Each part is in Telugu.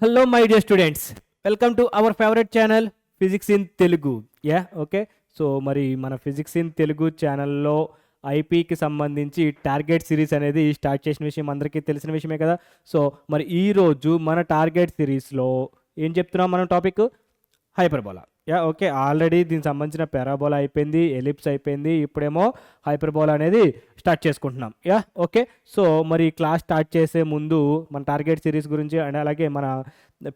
Hello, my dear students. Welcome to our favorite channel, Physics in Telugu. Yeah, okay. So మరి మన ఫిజిక్స్ ఇన్ తెలుగు ఛానల్లో ఐపీకి సంబంధించి టార్గెట్ సిరీస్ అనేది స్టార్ట్ చేసిన విషయం అందరికీ తెలిసిన విషయమే కదా. సో మరి ఈరోజు మన టార్గెట్ సిరీస్లో ఏం చెప్తున్నాం మనం topic hyperbola. Yeah okay, already దీనికి సంబంధించిన పారాబోలా అయిపోయింది, ఎలిప్స్ అయిపోయింది, ఇప్పుడేమో హైపర్బోలా అనేది స్టార్ట్ చేసుకుంటున్నాం. యా ఓకే, సో మరి క్లాస్ స్టార్ట్ చేసే ముందు మన టార్గెట్ సిరీస్ గురించి అండ్ అలాగే మన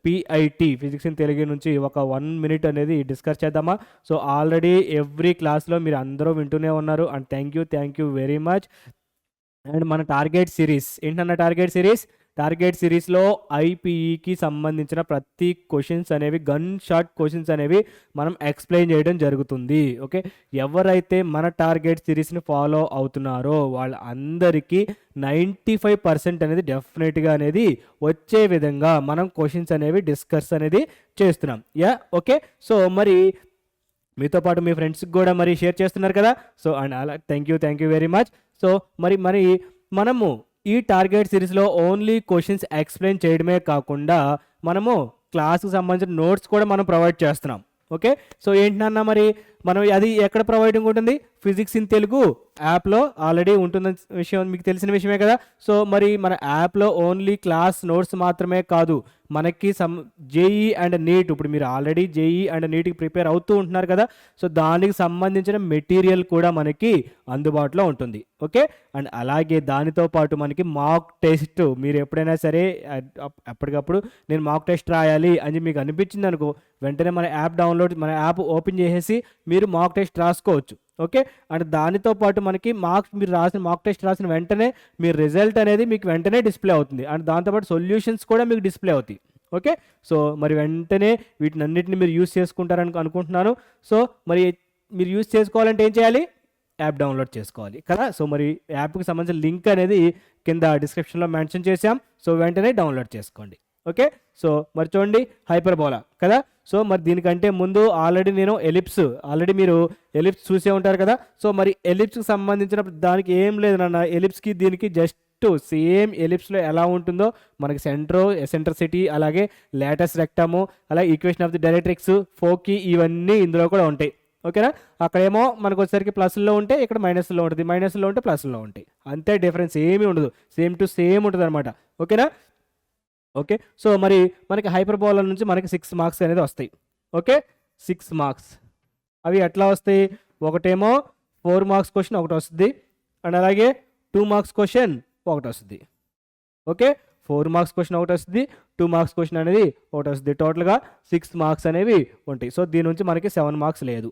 పిఐటి ఫిజిక్స్ ఇన్ తెలుగు నుంచి ఒక 1 minute అనేది డిస్కస్ చేద్దామా. సో ఆల్రెడీ ఎవ్రీ క్లాస్లో మీరు అందరూ వింటూనే ఉన్నారు and thank you very much. And మన టార్గెట్ సిరీస్ ఏంటన్న టార్గెట్ సిరీస్లో ఐపీఈకి సంబంధించిన ప్రతి క్వశ్చన్స్ అనేవి గన్ షాట్ క్వశ్చన్స్ అనేవి మనం ఎక్స్ప్లెయిన్ చేయడం జరుగుతుంది. ఓకే, ఎవరైతే మన టార్గెట్ సిరీస్ని ఫాలో అవుతున్నారో వాళ్ళందరికీ 95% అనేది డెఫినెట్గా అనేది వచ్చే విధంగా మనం క్వశ్చన్స్ అనేవి డిస్కస్ అనేది చేస్తున్నాం. యా ఓకే, సో మరి మీతో పాటు మీ ఫ్రెండ్స్కి కూడా మరి షేర్ చేస్తున్నారు కదా. సో అండ్ అలా thank you very much. So మరి మనము ఈ టార్గెట్ సిరీస్లో ఓన్లీ క్వశ్చన్స్ ఎక్స్ప్లెయిన్ చేయడమే కాకుండా మనము క్లాస్కి సంబంధించిన నోట్స్ కూడా మనం ప్రొవైడ్ చేస్తున్నాం. ఓకే, సో ఏంటన్నా మరి మనం అది ఎక్కడ ప్రొవైడింగ్ ఉంటుంది, ఫిజిక్స్ ఇన్ తెలుగు యాప్లో ఆల్రెడీ ఉంటుందని విషయం మీకు తెలిసిన విషయమే కదా. సో మరి మన యాప్లో ఓన్లీ క్లాస్ నోట్స్ మాత్రమే కాదు, మనకి జేఈ అండ్ నీట్, ఇప్పుడు మీరు ఆల్రెడీ జేఈ అండ్ నీట్కి ప్రిపేర్ అవుతూ ఉంటున్నారు కదా, సో దానికి సంబంధించిన మెటీరియల్ కూడా మనకి అందుబాటులో ఉంటుంది. ఓకే, అండ్ అలాగే దానితో పాటు మనకి మాక్ టెస్ట్, మీరు ఎప్పుడైనా సరే అప్పటికప్పుడు నేను మాక్ టెస్ట్ రాయాలి అని మీకు అనిపించింది అనుకో, వెంటనే మన యాప్ ఓపెన్ చేసేసి మీరు మాక్ టెస్ట్ రాసుకోవచ్చు. ఓకే, అండ్ దానితో పాటు మనకి మీరు మాక్ టెస్ట్ రాసిన వెంటనే మీ రిజల్ట్ అనేది మీకు వెంటనే డిస్ప్లే అవుతుంది అండ్ దాంతోపాటు సొల్యూషన్స్ కూడా మీకు డిస్ప్లే అవుతాయి. ఓకే, సో మరి వెంటనే వీటినన్నిటిని మీరు యూస్ చేసుకుంటారని అనుకుంటున్నాను. సో మరి మీరు యూస్ చేసుకోవాలంటే ఏం చేయాలి, యాప్ డౌన్లోడ్ చేసుకోవాలి కదా. సో మరి యాప్కి సంబంధించిన లింక్ అనేది కింద డిస్క్రిప్షన్లో మెన్షన్ చేసాం, సో వెంటనే డౌన్లోడ్ చేసుకోండి. ఓకే, సో మరి చూడండి హైపర్బోలా కదా. సో మరి దీనికంటే ముందు ఆల్రెడీ నేను మీరు ఎలిప్స్ చూసే ఉంటారు కదా. సో మరి ఎలిప్స్కి సంబంధించిన దానికి ఏం లేదు నాన్న, ఎలిప్స్కి దీనికి జస్ట్ సేమ్ ఎలిప్స్లో ఎలా ఉంటుందో మనకి సెంట్రిసిటీ అలాగే లేటస్ రెక్టము అలాగే ఈక్వేషన్ ఆఫ్ ది డైరెక్ట్రిక్స్ ఫోకి ఇవన్నీ ఇందులో కూడా ఉంటాయి. ఓకేనా, అక్కడేమో మనకు వచ్చేసరికి ప్లస్లో ఉంటే ఇక్కడ మైనస్లో ఉంటుంది, మైనస్లో ఉంటే ప్లస్లో ఉంటాయి, అంతే డిఫరెన్స్ ఏమీ ఉండదు, సేమ్ టు సేమ్ ఉంటుంది అనమాట. ఓకేనా, ఓకే, సో మరి మనకి హైపర్బోలా నుంచి మనకి 6 మార్క్స్ అనేది వస్తాయి. ఓకే, 6 మార్క్స్ అవి ఎట్లా వస్తాయి, ఒకటేమో 4 మార్క్స్ క్వశ్చన్ ఒకటి వస్తుంది అండ్ అలాగే 2 మార్క్స్ క్వశ్చన్ ఒకటి వస్తుంది. ఓకే, 4 మార్క్స్ క్వశ్చన్ ఒకటి వస్తుంది, 2 మార్క్స్ క్వశ్చన్ అనేది ఒకటి వస్తుంది, టోటల్గా 6 మార్క్స్ అనేవి ఉంటాయి. సో దీని నుంచి మనకి 7 మార్క్స్ లేదు.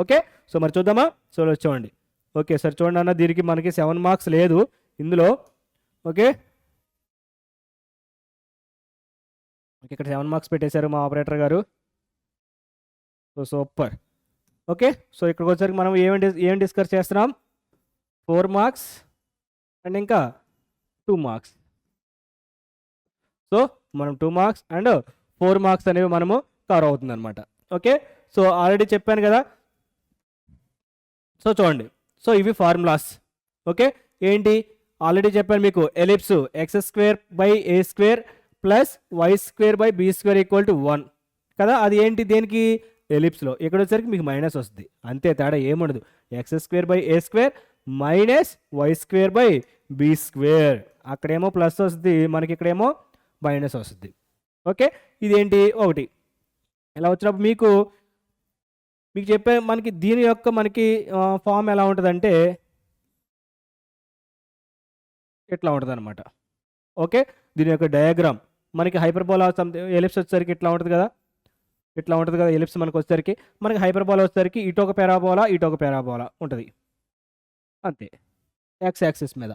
ఓకే, సో మరి చూద్దామా. సో చూడండి, ఓకే సార్ చూడండి అన్న, దీనికి మనకి 7 మార్క్స్ లేదు ఇందులో. ఓకే, ఇక్కడ 7 మార్క్స్ పెట్టేశారు మా ఆపరేటర్ గారు. So super. ఓకే, సో ఇక్కడికి వచ్చేసరికి మనం ఏం డిస్కస్ చేస్తున్నాం, 4 మార్క్స్ అండ్ ఇంకా 2 మార్క్స్. సో మనం 2 మార్క్స్ అండ్ 4 మార్క్స్ అనేవి మనము కవర్ అవుతుంది అనమాట. ఓకే, సో ఆల్రెడీ చెప్పాను కదా. సో చూడండి, సో ఇవి ఫార్ములాస్. ఓకే, ఏంటి ఆల్రెడీ చెప్పాను మీకు, ఎలిప్స్ x²/a² ప్లస్ y²/b² = 1 కదా. అది ఏంటి దేనికి, ఎలిప్స్లో. ఇక్కడ వచ్చేసరికి మీకు మైనస్ వస్తుంది, అంతే, తేడా ఏముండదు, x²/a² మైనస్ y²/b². అక్కడేమో ప్లస్ వస్తుంది, మనకి ఇక్కడేమో మైనస్ వస్తుంది. ఓకే, ఇదేంటి ఒకటి. ఇలా వచ్చినప్పుడు మీకు చెప్పే మనకి దీని యొక్క ఫామ్ ఎలా ఉంటుందంటే ఇట్లా ఉంటుంది అనమాట. ఓకే, దీని యొక్క డయాగ్రామ్ మనకి హైపర్బోలా ఎలిప్స్ వచ్చేసరికి ఇట్లా ఉంటుంది కదా, ఎలిప్స్ మనకు వచ్చేసరికి మనకి హైపర్బోలా వచ్చేసరికి ఇటొక పారాబోలా ఉంటుంది, అంతే, ఎక్స్ యాక్సిస్ మీద.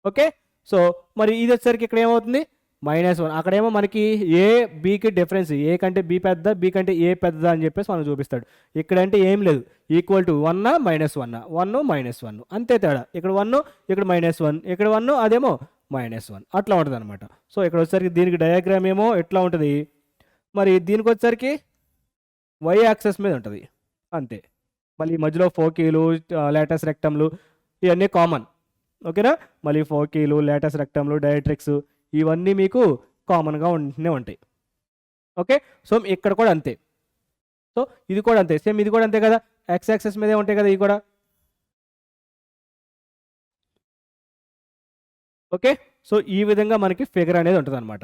ఓకే, సో మరి ఇది వచ్చేసరికి ఇక్కడ ఏమవుతుంది, -1. అక్కడేమో మనకి ఏ బీకి డిఫరెన్స్, ఏ కంటే బి పెద్ద, బి కంటే ఏ పెద్ద అని చెప్పేసి మనం చూపిస్తాడు. ఇక్కడంటే ఏం లేదు, ఈక్వల్ టు 1 -1 1 -1 అంతే తేడా, ఇక్కడ 1 ఇక్కడ -1 ఇక్కడ 1 అదేమో -1 అట్లా ఉంటుంది అనమాట. సో ఇక్కడ వచ్చేసరికి దీనికి డయాగ్రామ్ ఏమో ఎట్లా ఉంటుంది, మరి దీనికి వచ్చేసరికి వై యాక్సెస్ మీద ఉంటుంది, అంతే. మళ్ళీ మధ్యలో ఫోకీలు లేటస్ రెక్టమ్లు ఇవన్నీ కామన్. ఓకేనా, మళ్ళీ ఫోకీలు లేటస్ రెక్టమ్లు డైరెక్ట్రిక్స్ ఇవన్నీ మీకు కామన్గా ఉంటూనే ఉంటాయి. ఓకే, సో ఇక్కడ కూడా అంతే. సో ఇది కూడా అంతే, సేమ్ ఇది కూడా అంతే కదా, ఎక్స్ యాక్సెస్ మీదే ఉంటాయి కదా ఇవి కూడా. ఓకే, సో ఈ విధంగా మనకి ఫిగర్ అనేది ఉంటుంది అనమాట.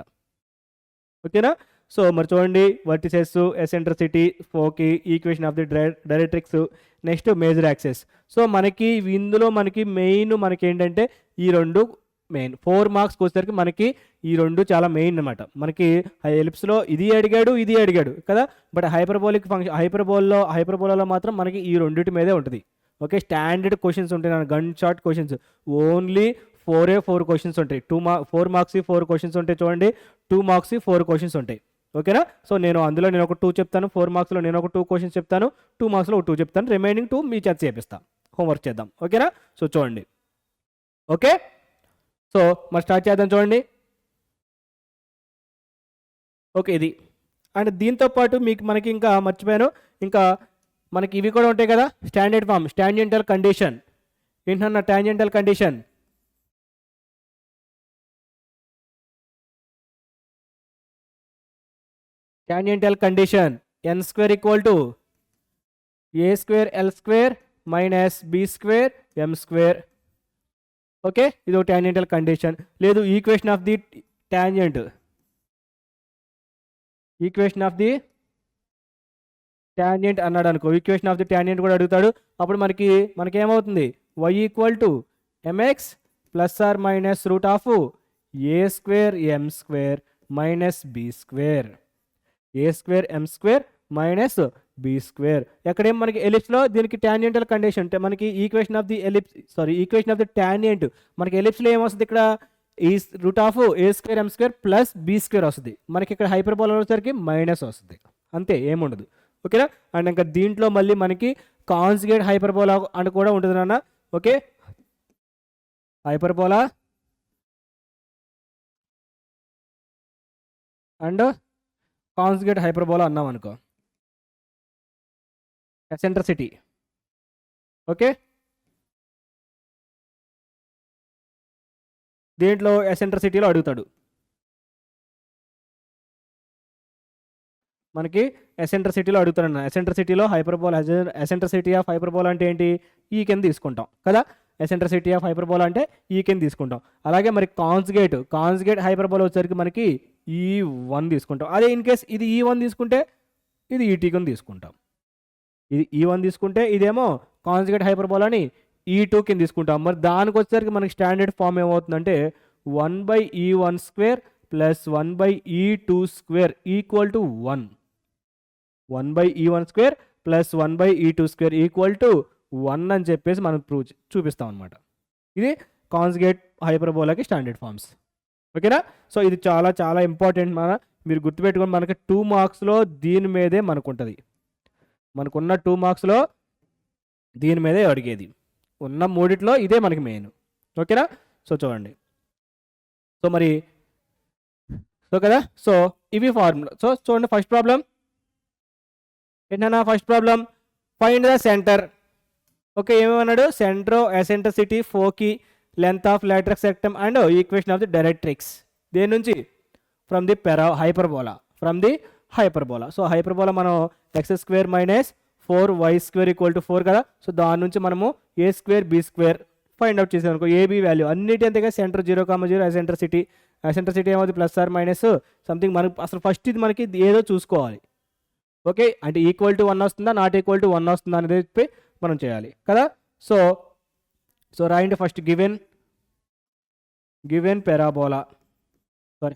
ఓకేనా. సో మరి చూడండి, vertices, eccentricity, foci, equation of the directrix, next major axis. So మనకి ఇందులో మనకి మెయిన్ మనకి ఏంటంటే ఈ రెండు మెయిన్ 4 మార్క్స్కి వచ్చేసరికి మనకి ఈ రెండు చాలా మెయిన్ అనమాట. మనకి ఎలిప్స్లో ఇది అడిగాడు కదా, బట్ హైపర్బోలిక్ ఫంక్షన్ హైపర్బోలాలో మాత్రం మనకి ఈ రెండింటి మీదే ఉంటుంది. ఓకే, స్టాండర్డ్ క్వశ్చన్స్ ఉంటాయి, gun shot questions, only 4 questions ఉంటాయి. 4 మార్క్స్ 4 క్వశ్చన్స్ ఉంటాయి చూడండి, 2 మార్క్స్ 4 క్వశ్చన్స్ ఉంటాయి. ఓకేనా. సో అందులో నేను ఒక 2 చెప్తాను, 4 మార్క్స్లో నేను ఒక 2 క్వశ్చన్స్ చెప్తాను, 2 మార్క్స్లో ఒక 2 చెప్తాను, రిమైనింగ్ 2 మీ చేత చేపిస్తాను, హోంవర్క్ చేద్దాం. ఓకేనా. సో చూడండి. ఓకే, సో మరి స్టార్ట్ చేద్దాం చూడండి. ఓకే, ఇది అండ్ దీంతో పాటు మనకి ఇంకా మర్చిపోయాను, ఇంకా మనకి ఇవి కూడా ఉంటాయి కదా, స్టాండర్డ్ ఫామ్, టాంజెంటల్ కండిషన్. ఏంటన్నా tangential condition? Tangential condition n square equal to a square l square minus b square m square. Okay, ఇది ఒక టాంజెంటల్ కండిషన్. లేదు, ఈక్వేషన్ ఆఫ్ ది టాంజెంట్ అన్నాడు అనుకో, ఈక్వేషన్ ఆఫ్ ది టాంజెంట్ కూడా అడుగుతాడు. అప్పుడు మనకి ఏమవుతుంది, y equal to mx plus or minus root of a square m square minus b square. a square m square minus b square. ఎక్కడేం మనకి ఎలిప్స్లో దీనికి టాంజెంటల్ కండిషన్ అంటే మనకి ఈక్వేషన్ ఆఫ్ ది టాంజెంట్ మనకి ఎలిప్స్లో ఏమొస్తుంది, ఇక్కడ ఈ route of a square m square plus b square వస్తుంది. మనకి ఇక్కడ హైపర్బోలా వచ్చేసరికి మైనస్ వస్తుంది, అంతే, ఏముండదు. ఓకేనా. అండ్ ఇంకా దీంట్లో మళ్ళీ మనకి కాన్జుగేట్ హైపర్బోలా అని కూడా ఉంటుంది నాన్న. Okay, hyperbola and conjugate hyperbola అన్నాం అనుకో, ఎసెంట్రిసిటీ. ఓకే, దీంట్లో ఎసెంట్రిసిటీలో అడుగుతాడు మనకి, ఎసెంట్రిసిటీలో అడుగుతాడు. ఎసెంట్రిసిటీలో హైపర్బోలా, ఎసెంట్రిసిటీ ఆఫ్ హైపర్బోలా అంటే ఏంటి, ఈ కింద తీసుకుంటాం కదా, ఎసెంట్రిసిటీ ఆఫ్ హైపర్బోలా అంటే ఈ కింద తీసుకుంటాం. అలాగే మరి కాన్జుగేట్ హైపర్బోలా వచ్చేసరికి మనకి E1 తీసుకుంటాం. అదే ఇన్ కేస్ ఇది E1 తీసుకుంటే ఇది ఈటీ కింద తీసుకుంటాం. ఇది E1 తీసుకుంటే ఇదేమో కాన్జుగేట్ హైపర్బోలాని E2 కింద తీసుకుంటాం. మరి దానికి వచ్చేసరికి మనకి స్టాండర్డ్ ఫామ్ ఏమవుతుందంటే 1/E1 square plus 1/E2 square equal to 1. 1/E1 square plus 1/E2 square equal to 1 అని చెప్పేసి మనం చూపిస్తాం అనమాట. ఇది కాన్జుగేట్ హైపర్బోలాకి స్టాండర్డ్ ఫామ్స్. ఓకేనా. సో ఇది చాలా చాలా ఇంపార్టెంట్, మీరు గుర్తుపెట్టుకొని మనకి 2 మార్క్స్లో దీని మీదే మనకుంటుంది. మనకున్న 2 మార్క్స్లో దీని మీదే అడిగేది, ఉన్న 3 ఇదే మనకి మెయిన్. ఓకేనా. సో చూడండి, సో మరి కదా, సో ఇవి ఫార్ములా. సో చూడండి, ఫస్ట్ ప్రాబ్లం ఏంటన్నా, first problem find the centre. Okay, ఏమన్నాడు, centre, eccentricity, foci, length of latus rectum and equation of the directrix. దేని నుంచి, from the hyperbola. So hyperbola మనం x square minus 4y square equal to 4 కదా. సో దాని నుంచి మనము a square b square find out చేసాం అనుకో, ఏబీ వాల్యూ అన్నిటి అంతేగా, సెంటర్ 0,0, ఎసెంట్రిసిటీ ఏమవుతుంది ప్లస్ ఆర్ మైనస్ సంథింగ్. మనకు అసలు ఫస్ట్ ఇది మనకి ఏదో చూసుకోవాలి. ఓకే, అంటే ఈక్వల్ టు 1 వస్తుందా, నాట్ ఈక్వల్ టు 1 వస్తుందా అనేది చెప్పి మనం చేయాలి కదా. సో రాయండి ఫస్ట్ గివెన్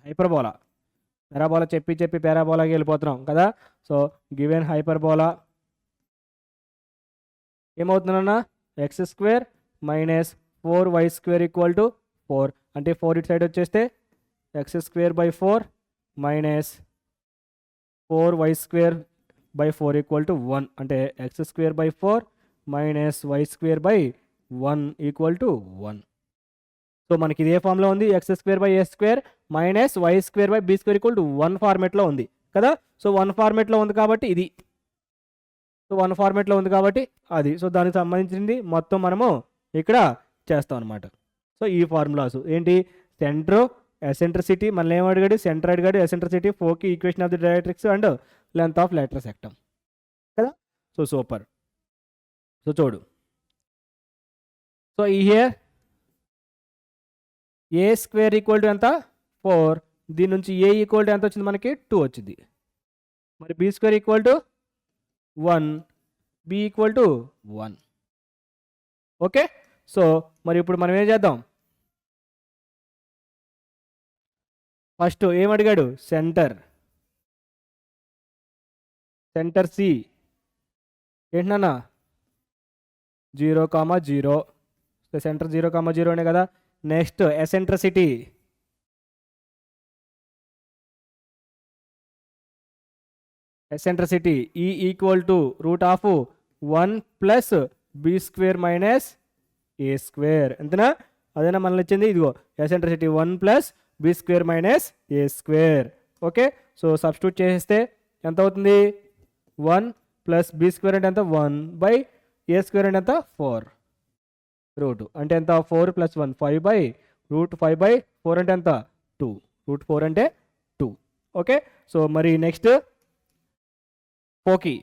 హైపర్బోలా చెప్పి పారాబోలాకి వెళ్ళిపోతున్నాం కదా. సో గివెన్ హైపర్బోలా ఏమవుతుందన్న, x square minus 4y square equal to 4. అంటే 4 ఇటు సైడ్ వచ్చేస్తే x square by 4 minus 4y square by 4 equal to 1. అంటే x square by 4 minus y square by 1 equal to 1. So మనకి ఇదే ఫామ్లో ఉంది, x square by a square minus y square by b square equal to 1 ఫార్మేట్లో ఉంది కదా. సో 1 ఫార్మేట్లో ఉంది కాబట్టి ఇది, సో 1 ఫార్మేట్లో ఉంది కాబట్టి అది. సో దానికి సంబంధించింది మొత్తం మనము ఇక్కడ చేస్తాం అనమాట. సో ఈ ఫార్ములాస్ ఏంటి, సెంటర్, ఎసెంట్రిసిటీ మళ్ళీ ఏం అడిగాడు, సెంటర్ అడిగాడు, eccentricity, foci, equation of the directrix and length of latus rectum కదా. So super. సో చూడు, సో ఈ here a square equal to ఎంత 4, దీని నుంచి ఏ ఈక్వల్ టు ఎంత వచ్చింది మనకి 2 వచ్చింది. మరి B square equal to 1, B equal to 1. Okay, so మరి ఇప్పుడు మనం ఏం చేద్దాం, ఫస్ట్ ఏం అడిగాడు, సెంటర్ సి ఏంటన్నా 0,0, సెంటర్ 0,0 అనే కదా. Next eccentricity e equal to root of 1 plus b square minus a square, అంతేనా. అదేనా మనల్ని ఇచ్చింది, ఇదిగో eccentricity 1 plus b square minus a square. Okay, so substitute చేస్తే ఎంత అవుతుంది, 1 ప్లస్ బి స్క్వేర్ అంటే ఎంత 1 బై ఏ స్క్వేర్ అంటే ఎంత 4 రూట్ అంటే ఎంత 4 ప్లస్ 1 5 బై రూట్ 5 బై 4 అంటే ఎంత 2, రూట్ 4 అంటే 2. ఓకే, సో మరి నెక్స్ట్ ఫోకి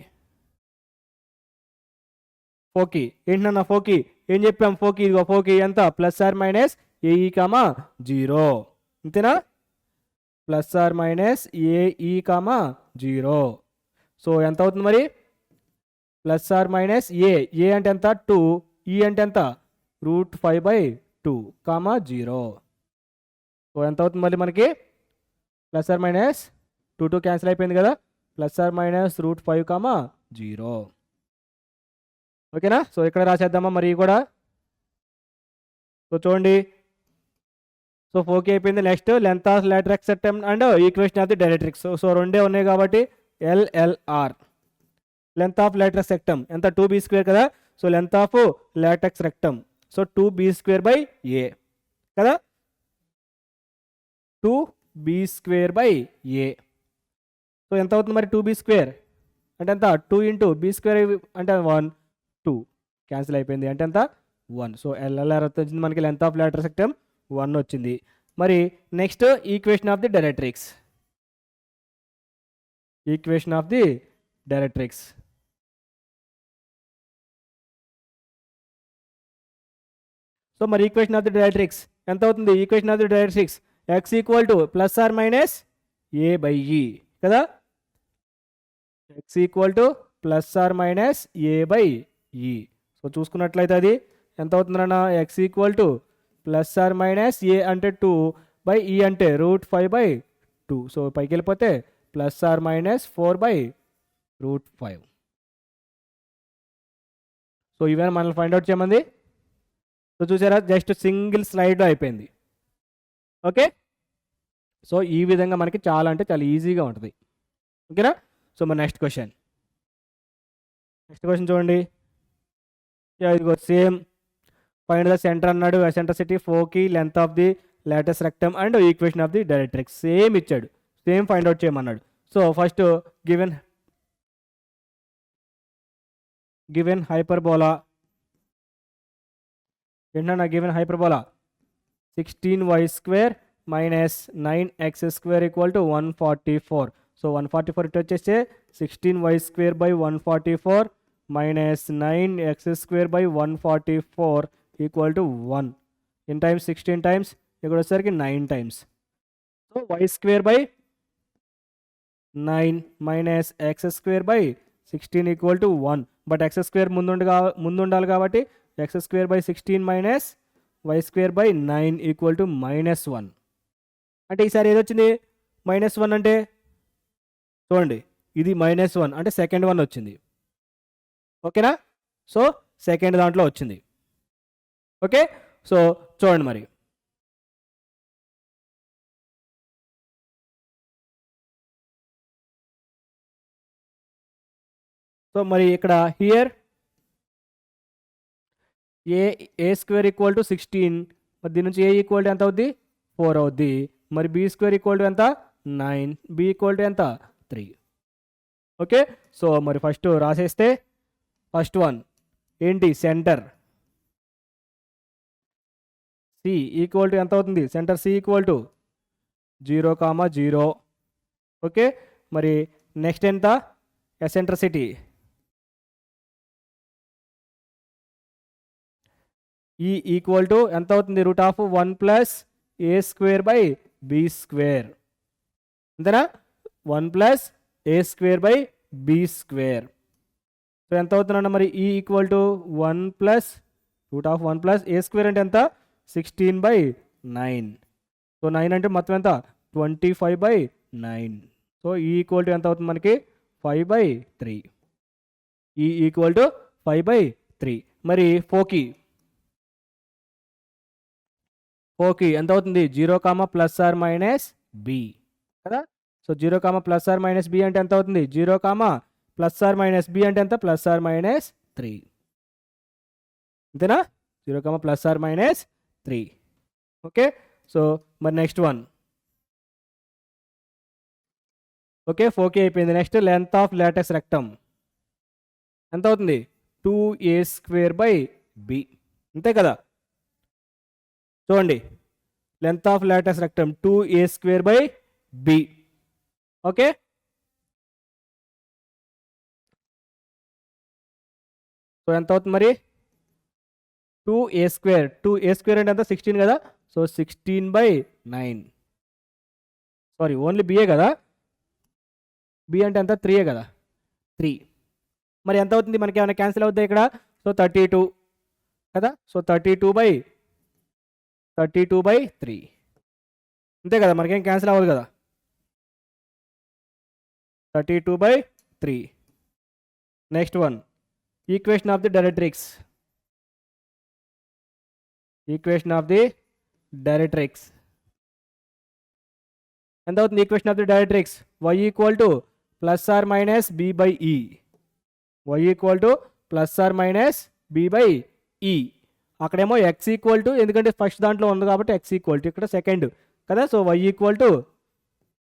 ఏంటన్నా, ఫోకి ఏం చెప్పాం, ఫోకి ఇదిగో ఫోకి ఎంత plus or minus a e comma 0, అంతేనా, plus or minus a e comma 0. So ఎంత అవుతుంది మరి, ప్లస్ ఆర్ మైనస్ ఏ అంటే ఎంత 2, ఈ అంటే ఎంత రూట్ 5 బై 2 కామా 0. సో ఎంత అవుతుంది మళ్ళీ మనకి, ప్లస్ ఆర్ మైనస్ 2 క్యాన్సిల్ అయిపోయింది కదా, plus or minus root 5 comma 0. ఓకేనా, సో ఇక్కడ రాసేద్దామా మరి కూడా. సో చూడండి, సో ఫోకి అయిపోయింది. Next length of latus rectum and equation of the directrix. So రెండే ఉన్నాయి కాబట్టి LLR, length of latus rectum ఎంత 2b స్క్వేర్ కదా. So length of latus rectum, so 2b square by a కదా, 2b square by A. So ఎంత అవుతుంది మరి 2b స్క్వేర్ అంటే ఎంత 2 ఇంటూ బి స్క్వేర్ అంటే 1, 2 క్యాన్సిల్ అయిపోయింది అంటే ఎంత 1. సో ఎల్ఎల్ఆర్ వచ్చింది మనకి, లెంత్ ఆఫ్ లాటరల్ సెక్టమ్ 1 వచ్చింది. మరి next equation of the directrix, so మరి ఈక్వేషన్ ఆఫ్ ది డైరెక్ట్రిక్స్ ఎంత అవుతుంది, equation of the directrix x equal to plus or minus a by e కదా, x equal to plus or minus a by e. So చూసుకున్నట్లయితే అది ఎంత అవుతుందన్న, x equal to plus or minus a అంటే 2 బై ఈ అంటే రూట్ 5 బై 2. సో పైకి వెళ్ళిపోతే plus or minus 4 by root 5. So ఇవన్నీ మనల్ని ఫైండ్ అవుట్ చేయమంది. సో చూసారా, జస్ట్ సింగిల్ స్లైడ్లో అయిపోయింది. ఓకే, సో ఈ విధంగా మనకి చాలా అంటే చాలా ఈజీగా ఉంటుంది. ఓకేనా, సో మన నెక్స్ట్ క్వశ్చన్ చూడండి. ఇదిగో సేమ్ ఫైండ్ ద సెంటర్ అన్నాడు, eccentricity, foci, length of the latus rectum and equation of the directrix same ఇచ్చాడు, సేమ్ ఫైండ్ అవుట్ చేయమన్నాడు. సో ఫస్ట్ గివెన్ హైపర్బోలా ఏంటన్నా, given hyperbola 16y square minus 9x square equal to 144. So 144 ఇటు వచ్చేస్తే 16y square by 144 minus 9x square by 144 equal to 1. In times 16 times, ఇక్కడ వచ్చేసరికి 9 times. So y square by 9 minus x square by 16 equal to 1. But x square ముందు ఉండాలి కాబట్టి x square by 16 minus y square by 9 equal to -1. అంటే ఈసారి ఏదొచ్చింది -1 అంటే చూడండి, ఇది -1 అంటే సెకండ్ వన్ వచ్చింది. ఓకేనా, సో సెకండ్ దాంట్లో వచ్చింది. ఓకే, సో చూడండి మరి సో మరి ఇక్కడ here a square equal to 16, మరి దీని నుంచి ఏ ఈక్వల్ టు ఎంత అవుద్ది 4 అవుద్ది. మరి బి స్క్వేర్ ఈక్వల్ టు ఎంత 9, బి ఈక్వల్ టు ఎంత 3. ఓకే, సో మరి ఫస్ట్ రాసేస్తే ఫస్ట్ వన్ ఏంటి, సెంటర్ సి ఈక్వల్ టు ఎంత అవుతుంది, centre C equal to 0, okay. మరి నెక్స్ట్ ఎంత? ఎసెంట్రిసిటీ ఈ ఈక్వల్ టు ఎంత అవుతుంది? √1 + a²/b², అంతేనా? 1 + a²/b². సో ఎంత అవుతుందన్న మరి ఈ ఈక్వల్ టు 1 + √1 + a² అంటే ఎంత? 16/9. సో 9 అంటే మొత్తం ఎంత? 25/9. సో ఈ ఈక్వల్ టు ఎంత అవుతుంది మనకి? 5/3. ఈ ఈక్వల్ టు 5/3. మరి ఫోకి ఎంత అవుతుంది? 0, ± b కదా. సో 0, ± b అంటే ఎంత అవుతుంది? 0, ± b అంటే ఎంత? ±3, అంతేనా? 0, ±3. ఓకే. సో మరి నెక్స్ట్ వన్. ఓకే, ఫోకి అయిపోయింది. Next length of latus rectum ఎంత అవుతుంది? 2a²/b, అంతే కదా. చూడండి, length of latus rectum 2a²/b. Okay. So ఎంత అవుతుంది మరి? 2a². 2a² అంటే ఎంత? 16 కదా. సో 16/9. సారీ, ఓన్లీ బిఏ కదా. బి అంటే ఎంత? 3 కదా. 3. మరి ఎంత అవుతుంది మనకి? ఏమైనా క్యాన్సిల్ అవుతాయి ఇక్కడ? సో 32 కదా. సో 32/3, అంతే కదా. మనకేం క్యాన్సిల్ అవ్వదు కదా. 32/3. Next one, equation of the directrix. Equation of the directrix ఎంత అవుతుంది? Equation of the directrix y = ±b/e. y = ±b/e. అక్కడేమో x = ఎందుకంటే ఫస్ట్ దాంట్లో ఉంది కాబట్టి x = ఇక్కడ సెకండ్ కదా. సో y =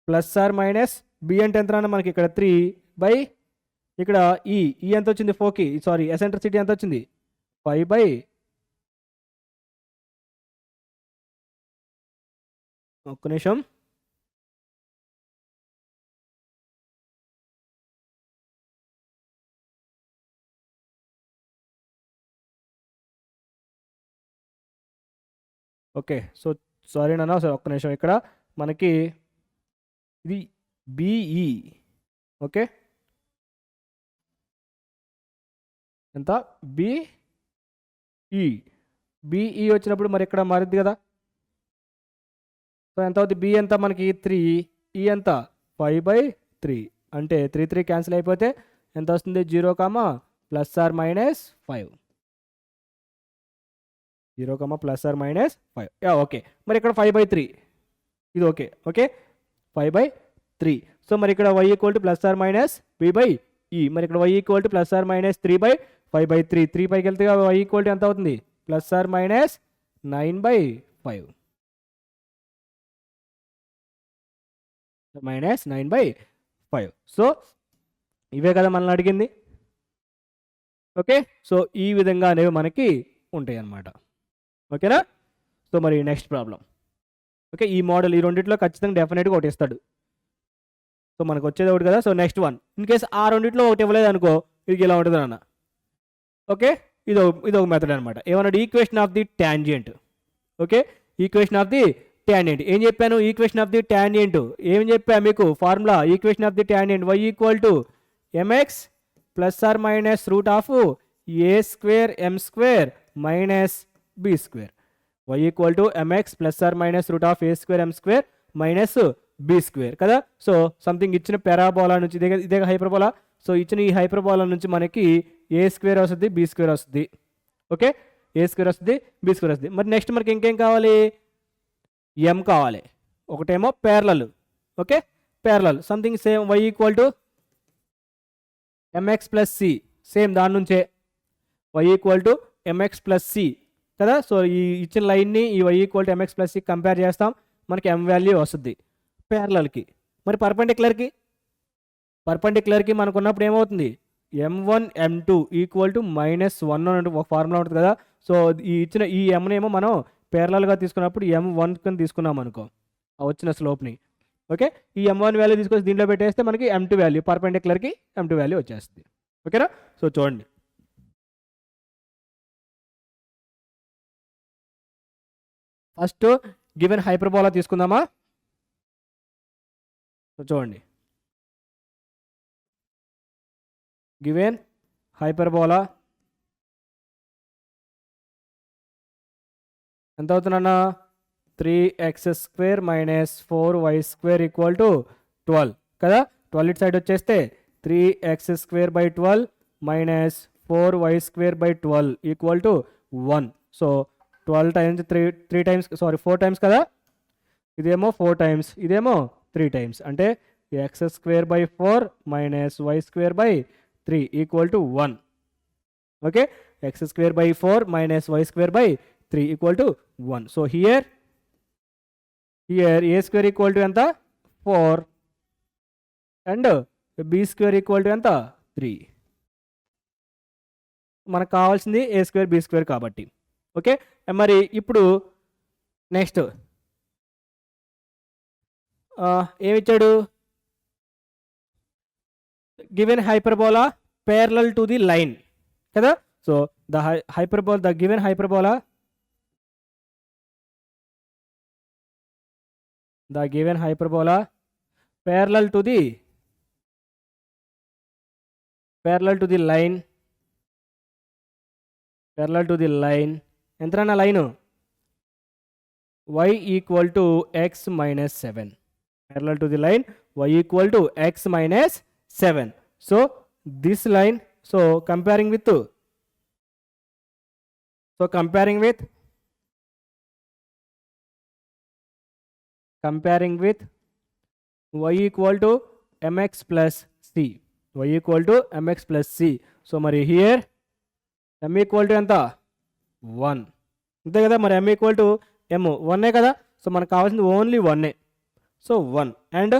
±b అంటే ఎంత అన్న మనకి? ఇక్కడ 3 బై ఇక్కడ ఈ ఎంత వచ్చింది? 4కి సారీ ఎసెంట్రిసిటీ ఎంత వచ్చింది? 5 ఒక్క నిమిషం. ఓకే. సో సారీ నాన్న, సరే ఒక్క నిమిషం. ఇక్కడ మనకి ఇది బిఈ. ఓకే, ఎంత? బిఈ వచ్చినప్పుడు మరి ఇక్కడ మారుద్ది కదా. సో ఎంత అవుతుంది? బి ఎంత మనకి? 3. ఈ ఎంత? 5/3. అంటే 3, 3 క్యాన్సిల్ అయిపోతే ఎంత వస్తుంది? 0, ±5. 0, ±5. ఓకే. మరి ఇక్కడ 5/3 ఇది. ఓకే. ఓకే, 5/3. సో మరి ఇక్కడ y = ±b/e. మరి ఇక్కడ y = ±3/5/3. 3 పైకి వెళ్తే y = ఎంత అవుతుంది? ±9/5. -9/5. సో ఇవే కదా మనల్ని అడిగింది. ఓకే. సో ఈ విధంగా అనేవి మనకి ఉంటాయి అన్నమాట. ఓకేనా. సో మరి నెక్స్ట్ ప్రాబ్లం. ఓకే, ఈ మోడల్ ఈ రెండిట్లో ఖచ్చితంగా డెఫినెట్గా ఒకటి ఇస్తాడు. సో మనకు వచ్చేది ఒకటి కదా. So next one, in case ఆ రెండిట్లో ఒకటి ఇవ్వలేదు అనుకో, ఇది ఇలా ఉంటుంది అన్న. ఓకే, ఇది ఒక మెథడ్ అనమాట. ఏమన్నాడు? Equation of the tangent. Okay, equation of the tangent. ఏం చెప్పాను? ఈక్వేషన్ ఆఫ్ ది ట్యాంజెంట్ ఏం చెప్పా మీకు? Formula equation of the tangent y = mx ± √a² m² - b². y = mx ± √a² m² - b² కదా. సో సంథింగ్ ఇచ్చిన పారాబోలా నుంచి ఇదే హైపర్బోలా. సో ఇచ్చిన ఈ హైపర్బోలా నుంచి మనకి a² వస్తుంది, b² వస్తుంది. ఓకే, a² వస్తుంది, b² వస్తుంది. మరి నెక్స్ట్ మనకి ఇంకేం కావాలి? m కావాలి. ఒకటేమో parallel. Okay, parallel something same y = mx + c. Same దాని నుంచే y = mx + c కదా. సో ఈ ఇచ్చిన లైన్ని ఈ y = mx + c కంపేర్ చేస్తాం, మనకి m వాల్యూ వస్తుంది ప్యారలల్కి. మరి పర్పెండిక్యులర్కి మనకు ఉన్నప్పుడు ఏమవుతుంది? m1 m2 = -1 అని ఒక ఫార్ములా ఉంటుంది కదా. సో ఈ ఇచ్చిన ఈ mనేమో మనం ప్యారలల్గా తీసుకున్నప్పుడు m1 కింద తీసుకున్నాం అనుకో. వచ్చిన స్లోప్ని. ఓకే, ఈ m1 వాల్యూ తీసుకొచ్చి దీంట్లో పెట్టేస్తే మనకి m2 వాల్యూ, పర్పెండిక్యులర్కి m2 వాల్యూ వచ్చేస్తుంది. ఓకేనా? సో చూడండి, ఫస్ట్ గివెన్ హైపర్బోలా తీసుకుందామా? సో చూడండి, గివెన్ హైపర్బోలా ఎంత అవుతుందన్నా? 3x² minus 4y² equal to 12 కదా. 12 ఇటు సైడ్ వచ్చేస్తే 3x² / 12 minus 4y² / 12 equal to 1. So 12 times 3 times, sorry 4 times కదా. ఇదేమో 4 టైమ్స్, ఇదేమో 3 టైమ్స్, అంటే x² / 4 minus y² / 3 equal to 1. Okay, x² / 4 minus y² / 3 equal to 1. So here a² equal to ఎంత? 4 అండ్ b² ఈక్వల్ టు ఎంత? 3. మనకు కావాల్సింది a² b² కాబట్టి. ఓకే, మరి ఇప్పుడు నెక్స్ట్ ఏమిచ్చాడు? Given hyperbola parallel to the line కదా. So the given hyperbola parallel to the line ఎంతనా line? y equal to x minus 7. parallel to the line y equal to x minus 7. So this line, so comparing with y equal to mx plus c. So మరి హియర్ m ఈక్వల్ టు ఎంత? 1 అంతే కదా. మరి m ఈక్వల్ టు m 1 కదా. సో మనకు కావాల్సింది only 1. So 1 and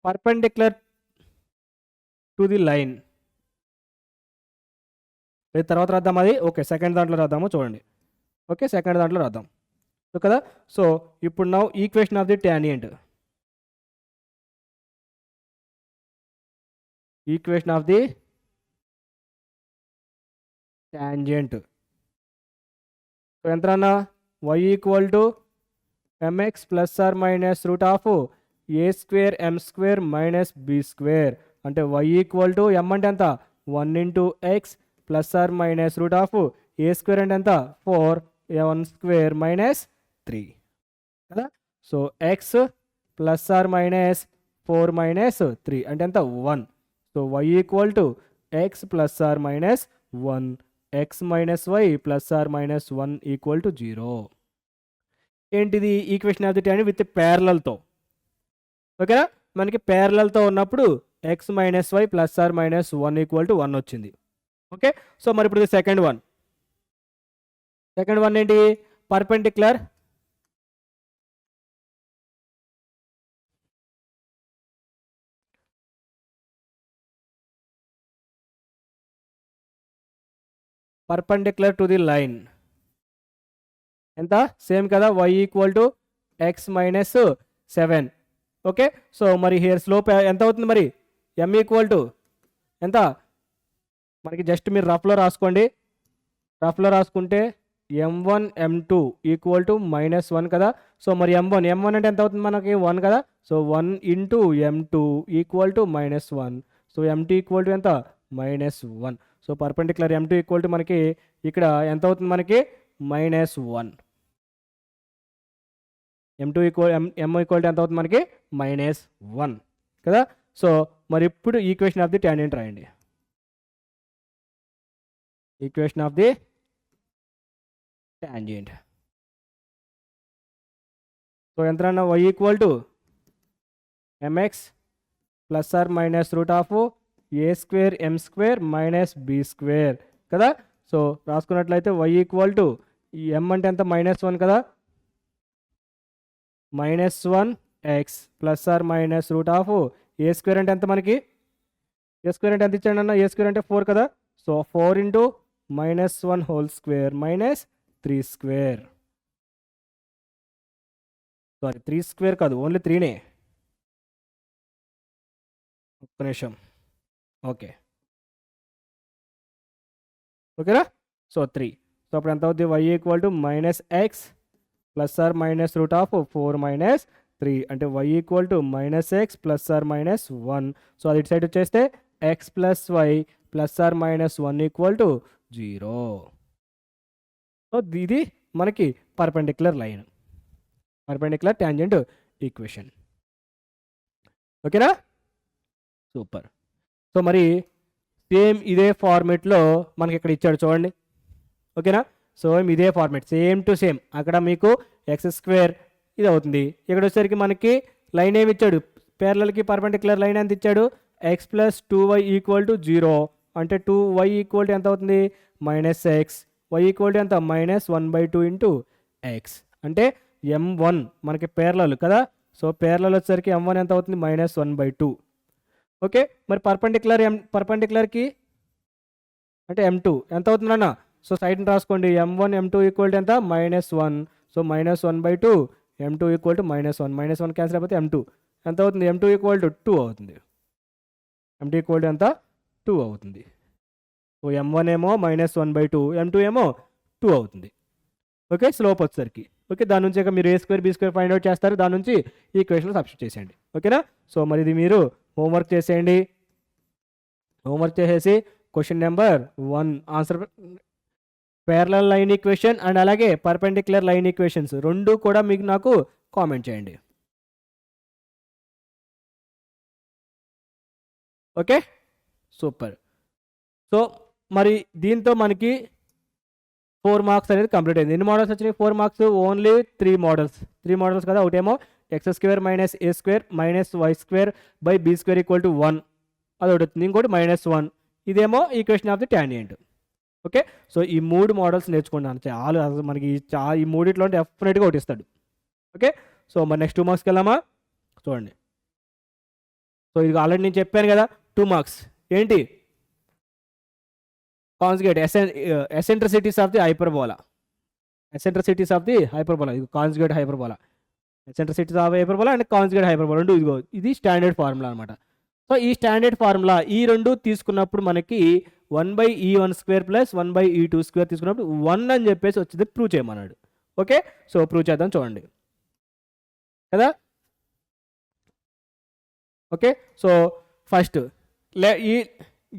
perpendicular to the line. తర్వాత రాద్దాం అది. ఓకే, సెకండ్ దాంట్లో రాద్దాము. చూడండి, ఓకే, సెకండ్ దాంట్లో రాద్దాం కదా. సో ఇప్పుడు now equation of the tangent. So ఎంతనా? y equal to mx plus or minus root of a² m² minus b². అంటే y ఈక్వల్ టు m అంటే ఎంత? 1 into x plus or minus root of a² అంటే ఎంత? 4 1² మైనస్ 3 కదా. So x plus or minus 4 minus 3 అంటే ఎంత? 1. So y equal to x plus or minus 1, x minus y plus or minus 1 equal to 0. ఏంటిది? Equation of the tangent with ప్యారలల్తో. ఓకేనా? మనకి ప్యారలల్తో ఉన్నప్పుడు x minus y plus or minus 1 equal to 1 వచ్చింది. ఓకే, సో మరి ఇప్పుడు సెకండ్ వన్ ఏంటి? Perpendicular to the line. ఎంత? సేమ్ కదా, y equal to x minus 7. Okay, so మరి హియర్ స్లోప్ ఎంత అవుతుంది? మరి m ఈక్వల్ టు ఎంత? మనకి జస్ట్ మీరు రఫ్లో రాసుకుంటే m1 m2 ఈక్వల్ టు -1 కదా. సో మరి m1 అంటే ఎంత అవుతుంది? మనకి 1 కదా. So 1 into m2 equal to -1. So m2 equal to ఎంత? -1. So perpendicular m2 equal to మనకి ఇక్కడ ఎంత అవుతుంది? మనకి -1. m2 equal m equal to ఎంత అవుతుంది? మనకి -1 కదా. సో మరి ఇప్పుడు ఈక్వేషన్ ఆఫ్ ది ట్యాంజెంట్ రాయండి. Equation of the tangent. So ఎంత అన్న? y equal to mx plus or minus root of a² m² minus b² కదా. సో రాసుకున్నట్లయితే y ఈక్వల్ టు m అంటే ఎంత? -1 కదా. -1 x plus or minus root of a² అంటే ఎంత? మనకి a² అంటే ఎంత ఇచ్చాడు అన్న? a² అంటే 4 కదా. So 4 into -1 whole square minus 3² sorry 3 square కాదు, ఓన్లీ 3నే. ఒక్క నిమిషం. ఓకే, ఓకేనా. సో 3. సో అప్పుడు ఎంత అవుతుంది? y equal to -x plus or minus root of 4 - 3 అంటే y equal to -x plus or minus 1. So అది ఇటు సైడ్ వచ్చేస్తే x plus y plus or minus 1 equal to 0. So ఇది మనకి perpendicular line, perpendicular tangent equation. ఓకేనా, సూపర్. సో మరి సేమ్ ఇదే ఫార్మేట్లో మనకి ఇక్కడ ఇచ్చాడు చూడండి. ఓకేనా, సో ఇదే ఫార్మేట్ సేమ్ టు సేమ్. అక్కడ మీకు x² ఇది అవుతుంది. ఇక్కడ వచ్చేసరికి మనకి లైన్ ఏమి ఇచ్చాడు? ప్యారలల్కి పర్పెండిక్యులర్ లైన్ ఎంత ఇచ్చాడు? x plus 2y equal to 0 అంటే 2y ఈక్వల్ టు ఎంత అవుతుంది? -x. y ఈక్వల్ టు ఎంత? -1/2 ఇంటూ x అంటే m1 మనకి ప్యారలల్ కదా. సో ప్యారలల్ వచ్చేసరికి m1 ఎంత అవుతుంది? -1/2. ఓకే, మరి పర్పెండిక్యులర్కి అంటే m2 ఎంత అవుతుంది అన్న? సో సైడ్ని రాసుకోండి. m1 m2 ఈక్వల్ టు ఎంత? -1. So -1/2 m2 equal to -1. -1 cancel అయిపోతే m2 ఎంత అవుతుంది? m2 ఈక్వల్ టు 2 అవుతుంది. m2 ఈక్వల్ టు ఎంత? 2 అవుతుంది. సో m1 ఏమో -1/2, m2 ఏమో 2 అవుతుంది. ఓకే, స్లోప్ వచ్చేసరికి. ఓకే, దాని నుంచి ఇక మీరు a² b² ఫైండ్ అవుట్ చేస్తారు. దాని నుంచి ఈ ఈక్వేషన్లో సబ్స్టిట్యూట్ చేసేయండి. ఓకేనా. సో మరి ఇది మీరు హోంవర్క్ చేసేయండి. హోంవర్క్ చేసేసి question number 1 answer parallel line equation and అలాగే పర్పెండిక్యులర్ లైన్ ఈక్వేషన్స్ రెండు కూడా మీకు నాకు కామెంట్ చేయండి. Okay, super. సో మరి దీంతో మనకి 4 మార్క్స్ అనేది కంప్లీట్ అయింది. ఎన్ని మోడల్స్ వచ్చినాయి? 4 మార్క్స్ ఓన్లీ 3 మోడల్స్ కదా. ఒకటేమో x² - a² - y² by b² equal to 1 అది ఒకటి వచ్చింది. ఇంకోటి -1 ఇదేమో equation of the tangent. Okay, so ఈ 3 మోడల్స్ నేర్చుకున్నాను. చాలా అసలు మనకి ఈ మూడిట్లో డెఫినెట్గా ఒకటి ఇస్తాడు. ఓకే, సో మరి నెక్స్ట్ 2 మార్క్స్కి వెళ్ళామా? చూడండి. సో ఇది ఆల్రెడీ నేను చెప్పాను కదా 2 మార్క్స్ ఏంటి? Conjugate eccentricities of the hyperbola. Eccentricities of the hyperbola, ఇది conjugate hyperbola. Eccentricities of hyperbola and conjugate hyperbola రెండు ఇదిగో ఇది స్టాండర్డ్ ఫార్ములా అనమాట. సో ఈ స్టాండర్డ్ ఫార్ములా ఈ రెండు తీసుకున్నప్పుడు మనకి 1/e1² ప్లస్ 1/e2² తీసుకున్నప్పుడు 1 అని చెప్పేసి వచ్చింది ప్రూవ్ చేయమన్నాడు. ఓకే, సో ప్రూవ్ చేద్దాం చూడండి కదా. ఓకే, సో ఫస్ట్ ఈ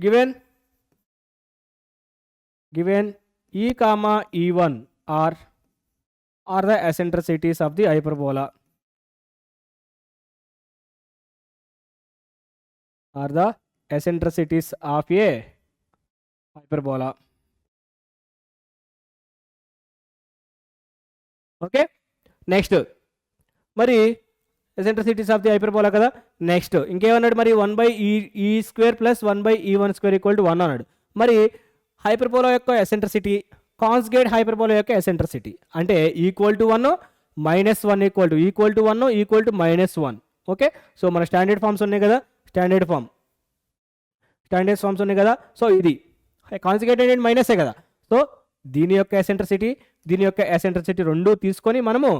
given e, e1 are the eccentricities of the hyperbola. Are the eccentricities of a hyperbola. Okay, next మరి ఎసెంట్రిసిటీస్ ఆఫ్ ది హైపర్బోలా కదా. నెక్స్ట్ ఇంకేమన్నాడు మరి? 1/e² plus 1/e1² equal to 1 అన్నాడు. మరి హైపర్బోలా యొక్క ఎసెంట్రిసిటీ, కాన్జుగేట్ హైపర్బోలా యొక్క ఎసెంట్రిసిటీ అంటే equal to 1 -1 equal to -1 equal to -1. Okay, so మన స్టాండర్డ్ ఫామ్స్ ఉన్నాయి కదా, స్టాండర్డ్ ఫామ్స్ ఉన్నాయి కదా. సో ఇది కాన్జుగేట్ అంటే మైనసే కదా. సో దీని యొక్క ఎసెంట్రిసిటీ రెండు తీసుకొని మనము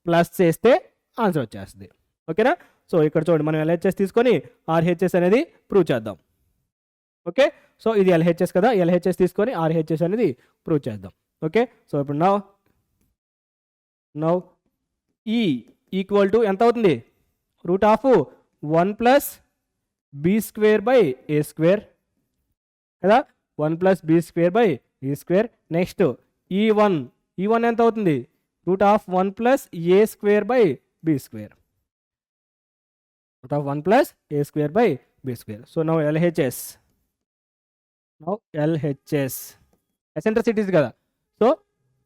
ప్లస్ చేస్తే ఆన్సర్ వచ్చేస్తుంది. ఓకేనా. సో ఇక్కడ చూడండి, మనం LHS తీసుకొని RHS అనేది ప్రూవ్ చేద్దాం. ఓకే, సో ఇది LHS కదా, LHS తీసుకొని RHS అనేది ప్రూవ్ చేద్దాం. ఓకే, సో ఇప్పుడు నౌ ఈ ఈక్వల్ టు ఎంత అవుతుంది? √1 ప్లస్ b² బై a² కదా, 1 plus b² by a². Next e1 ఎంత అవుతుంది? √1 plus a² by b², √1 plus a² by b². So now LHS ఎసెంట్రిసిటీస్ కదా. సో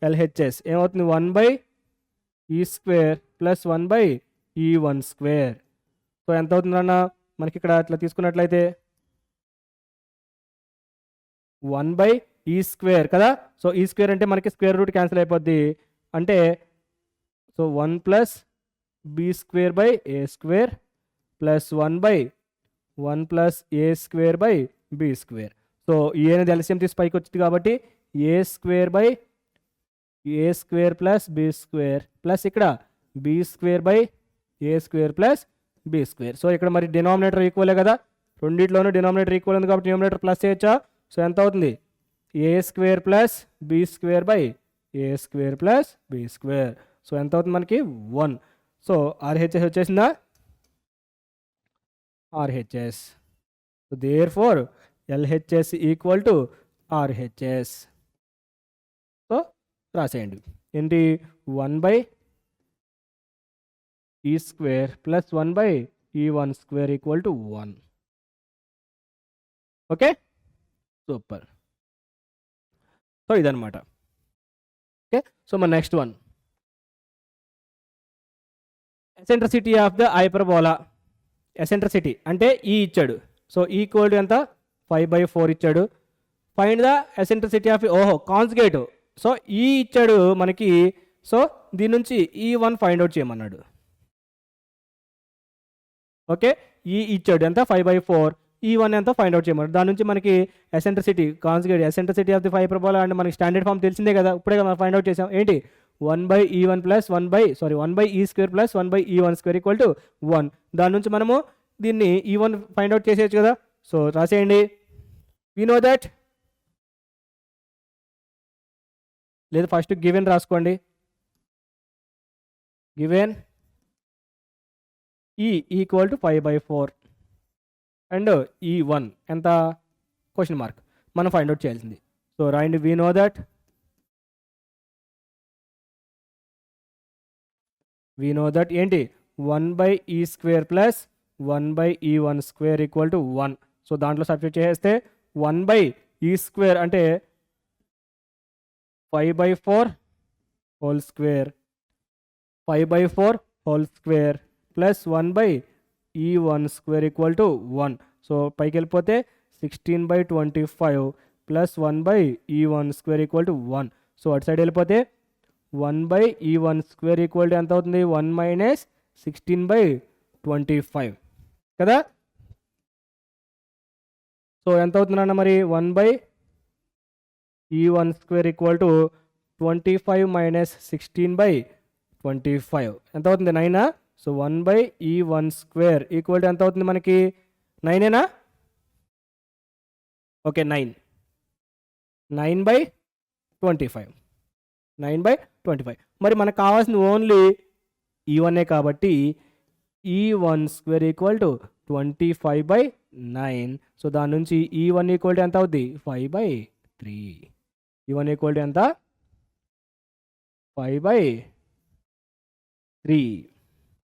LHS ఏమవుతుంది? 1/e² plus 1/e1². సో ఎంత అవుతుంది అన్న మనకి ఇక్కడ అట్లా తీసుకున్నట్లయితే 1/e² కదా. సో e² అంటే మనకి స్క్వేర్ రూట్ క్యాన్సిల్ అయిపోద్ది. అంటే so 1 plus b² by a² plus 1/1 plus a² by b². So ఈ అనేది ఎల్సిఎం తీసి పైకి వచ్చింది కాబట్టి a² by a² plus b² plus ఇక్కడ b square by a square plus b square. So ఇక్కడ మరి డినామినేటర్ ఈక్వలే కదా, రెండిట్లోనూ డినామినేటర్ ఈక్వల్ ఉంది కాబట్టి డినామినేటర్ ప్లస్ చేయొచ్చా. సో ఎంత అవుతుంది, a square plus b square by a square plus b square. So ఎంత అవుతుంది మనకి 1. సో ఆర్హెచ్ఎస్ వచ్చేసిందా, RHS. So therefore LHS equal to RHS. So రాసేయండి ఏంటి, 1 by e square plus 1 by e one square equal to 1. Okay, super. So ఇదనమాట. ఓకే, సో మన next one, eccentricity of the hyperbola. Eccentricity అంటే ఈ ఇచ్చాడు. సో ఈక్వల్ టు ఎంత, 5/4 ఇచ్చాడు. ఫైండ్ ద ఎసెంట్రిసిటీ ఆఫ్, ఓహో కాన్జుగేట్. సో ఈ ఇచ్చాడు మనకి. సో దీని నుంచి ఈ1 ఫైండ్ అవుట్ చేయమన్నాడు. ఓకే, ఈ ఇచ్చాడు ఎంత, 5/4. ఈ1 ఎంత ఫైండ్ అవుట్ చేయమన్నాడు. దాని నుంచి మనకి eccentricity conjugate, eccentricity of the hyperbola అంటే మనకి స్టాండర్డ్ ఫామ్ తెలిసిందే కదా, ఇప్పుడే మనం ఫైండ్ అవుట్ చేసాం. ఏంటి, 1/e1 plus 1/e square plus 1/e1 square equal to 1. దాని నుంచి మనము దీన్ని ఈ1 ఫైండ్ అవుట్ చేసేయచ్చు కదా. సో రాసేయండి, వి నో దట్, లేదు ఫస్ట్ గివెన్ రాసుకోండి. గివెన్ ఈ ఈక్వల్ టు 5/4 అండ్ ఈ1 ఎంత, క్వశ్చన్ మార్క్, మనం ఫైండ్ అవుట్ చేయాల్సింది. సో రాయండి, వి నో దట్, ఏంటి 1/e square plus 1/e1 square equal to 1. So దాంట్లో సబ్స్టిట్యూట్ చేస్తే 1/e స్క్వేర్ అంటే 5/4 whole square, 5/4 whole square plus 1/e1 square equal to 1. So పైకి వెళ్ళిపోతే 16/25 plus 1/e1 square equal to 1. So అటు సైడ్ వెళ్ళిపోతే 1/e1 స్క్వేర్ ఈక్వల్ టు ఎంత అవుతుంది, 1 మైనస్ 16/25 కదా. సో ఎంత అవుతుందన్న మరి, 1/e1 square equal to 25 minus 16/25 ఎంత అవుతుంది, 9. So 1/e1 square equal to ఎంత అవుతుంది మనకి, 9ఏనా. ఓకే, 9/25. మరి మనకు కావాల్సింది ఓన్లీ ఈ1 కాబట్టి ఈ1 స్క్వేర్ ఈక్వల్ టు 25/9. సో దాని నుంచి ఈ1 ఈక్వల్ టు ఎంత అవుద్ది, 5/3. ఈ1 ఈక్వల్ టు ఎంత, 5/3.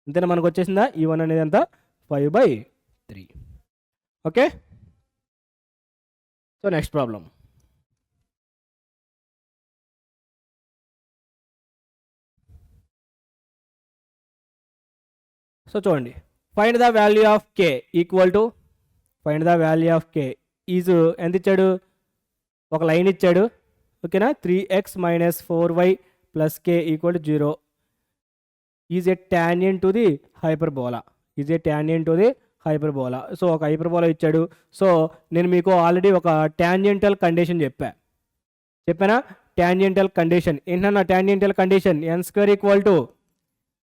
అంతేనా, మనకు వచ్చేసిందా ఈ1 అనేది ఎంత, 5/3. Okay, so next problem. So చూడండి, find the value of k equal to, find the value of k is ఎంత ఇచ్చాడు, ఒక లైన్ ఇచ్చాడు. ఓకేనా, 3x minus 4y plus k equal to 0 is a tangent to the hyperbola. So ఒక హైపర్బోలా ఇచ్చాడు. సో నేను మీకు ఆల్రెడీ ఒక టాంజెంటల్ కండిషన్ చెప్పానా. టాంజెంటల్ కండిషన్ ఏంటన్నా, tangential condition n square equal to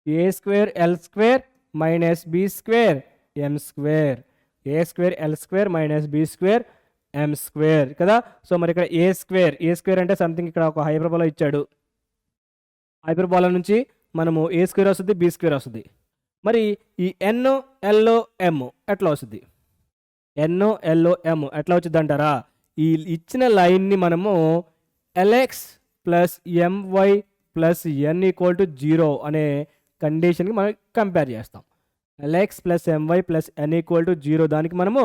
a square l square minus b square m square, a square l square minus b square m square కదా. సో మరి ఇక్కడ ఏ స్క్వేర్ అంటే సంథింగ్, ఇక్కడ ఒక హైపర్బోలా ఇచ్చాడు. హైపర్బోలా నుంచి మనము ఏ స్క్వేర్ వస్తుంది, బి స్క్వేర్ వస్తుంది. మరి ఈ ఎన్ ఎల్ ఎం ఎట్లా వస్తుంది, ఎట్లా వచ్చింది అంటారా. ఈ ఇచ్చిన లైన్ని మనము l x plus m y plus n equal to 0 అనే కండిషన్కి మనం కంపేర్ చేస్తాం. L x plus m y plus n equal to 0 దానికి మనము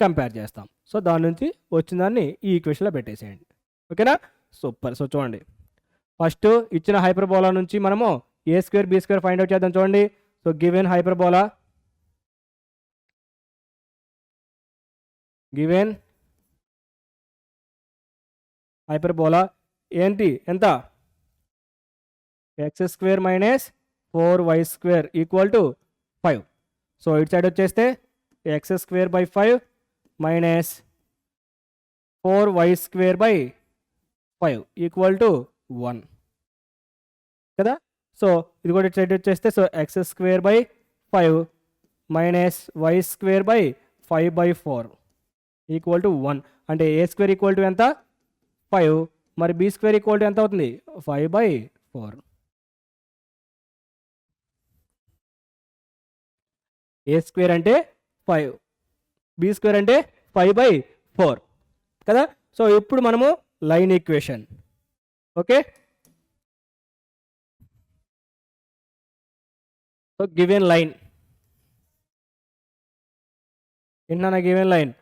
కంపేర్ చేస్తాం. సో దాని నుంచి వచ్చిన దాన్ని ఈ ఈక్వేషన్లో పెట్టేసేయండి. ఓకేనా, సూపర్. సో చూడండి, ఫస్ట్ ఇచ్చిన హైపర్బోలా నుంచి మనము a square b square find out చేద్దాం. చూడండి, సో గివెన్ హైపర్బోలా, ఏంటి ఎంత, x square minus 4y square equal to 5. So ఇటు సైడ్ వచ్చేస్తే x square by 5 minus 4y square by 5 equal to 1 కదా. సో ఇది కూడా సైడ్ వచ్చేస్తే so x square by 5 minus y square by 5/4 equal to 1. అంటే ఏ స్క్వేర్ ఈక్వల్ టు ఎంత 5, మరి బి స్క్వేర్ ఈక్వల్ టు ఎంత అవుతుంది 5/4. ఏ స్క్వేర్ అంటే 5, బి స్క్వేర్ అంటే 5/4 కదా. సో ఇప్పుడు మనము line equation. Okay, so given line ఏంటన్నా given line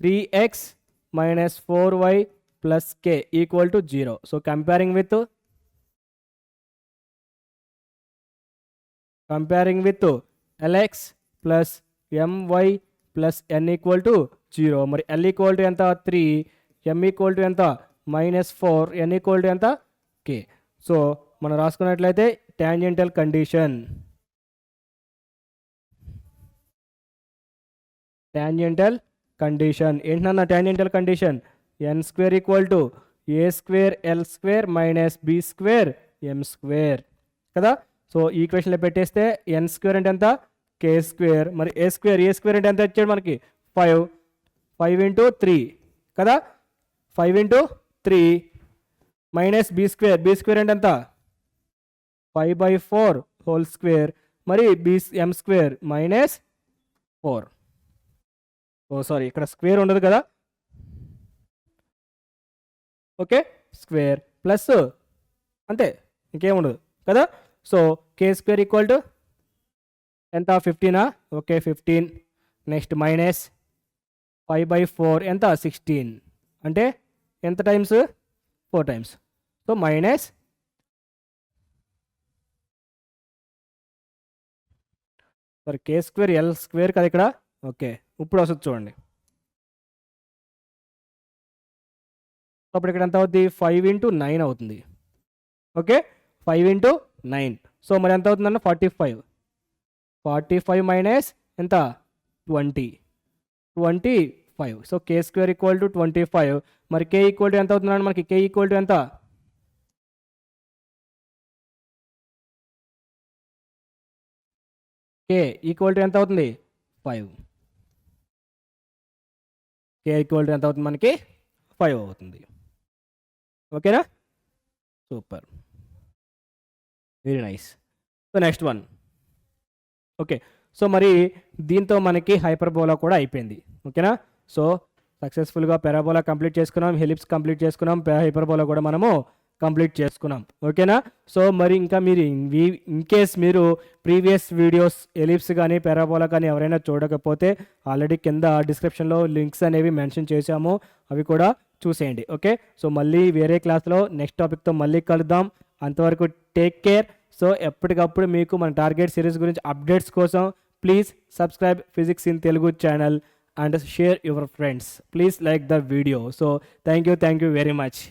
3x minus 4y plus k equal to 0. So comparing with lx plus my plus n equal to 0. మరి l equal to ఎంత 3, m equal to ఎంత -4, n equal to ఎంత k. సో మనం రాసుకున్నట్లయితే టాంజెంటల్ కండిషన్, ఏంటన్నా tangential condition n square equal to a square l square minus b square m square కదా. సో ఈ ఈక్వేషన్లో పెట్టేస్తే n స్క్వేర్ అంటే ఎంత కే స్క్వేర్, మరి ఏ స్క్వేర్ అంటే ఎంత వచ్చాడు మనకి 5 ఇంటూ 3 కదా, 5 ఇంటూ 3 మైనస్ బి స్క్వేర్ అంటే ఎంత 5/4 హోల్ స్క్వేర్, మరి ఎం స్క్వేర్ -4. ఓ సారీ, ఇక్కడ స్క్వేర్ ఉండదు కదా. ఓకే, స్క్వేర్ ప్లస్ అంతే, ఇంకేం ఉండదు కదా. So k square equal to ఎంత 15. ఓకే 15, నెక్స్ట్ మైనస్ 5/4 ఎంత 16, అంటే ఎంత times 4 times. So minus sorry k square l square కదా ఇక్కడ. ఓకే ఇప్పుడు వస్తుంది చూడండి. అప్పుడు ఇక్కడ ఎంత అవుతుంది 5 ఇంటూ 9 అవుతుంది. ఓకే 5 ఇంటూ 9, సో మరి ఎంత అవుతుందన్న 45 మైనస్ ఎంత 25. So k square equal to 25, మరి కే ఈక్వల్ టు ఎంత అవుతుందండి మనకి, కే ఈక్వల్ టు ఎంత కే ఈక్వల్ టు ఎంత అవుతుంది 5. కే ఈక్వల్ టు ఎంత అవుతుంది మనకి 5 అవుతుంది. ఓకేనా, super, very nice. So next one. Okay, so మరి దీంతో మనకి హైపర్బోలా కూడా అయిపోయింది. ఓకేనా, సో సక్సెస్ఫుల్గా పారాబోలా కంప్లీట్ చేసుకున్నాం, హెలిప్స్ కంప్లీట్ చేసుకున్నాం, హైపర్బోలా కూడా మనము కంప్లీట్ చేసుకున్నాం. ఓకేనా, సో మరి ఇంకా మీరు ఇన్ కేస్ మీరు ప్రీవియస్ వీడియోస్ ఎలిప్స్ కానీ పారాబోలా కానీ ఎవరైనా చూడకపోతే ఆల్రెడీ కింద డిస్క్రిప్షన్లో లింక్స్ అనేవి మెన్షన్ చేశాము, అవి కూడా చూసేయండి. ఓకే, సో మళ్ళీ వేరే క్లాస్లో నెక్స్ట్ టాపిక్తో మళ్ళీ కలుద్దాం. అంతవరకు టేక్ కేర్. సో ఎప్పటికప్పుడు మీకు మన టార్గెట్ సిరీస్ గురించి అప్డేట్స్ కోసం please subscribe physics in Telugu channel and share your friends. Please like the video. So thank you very much.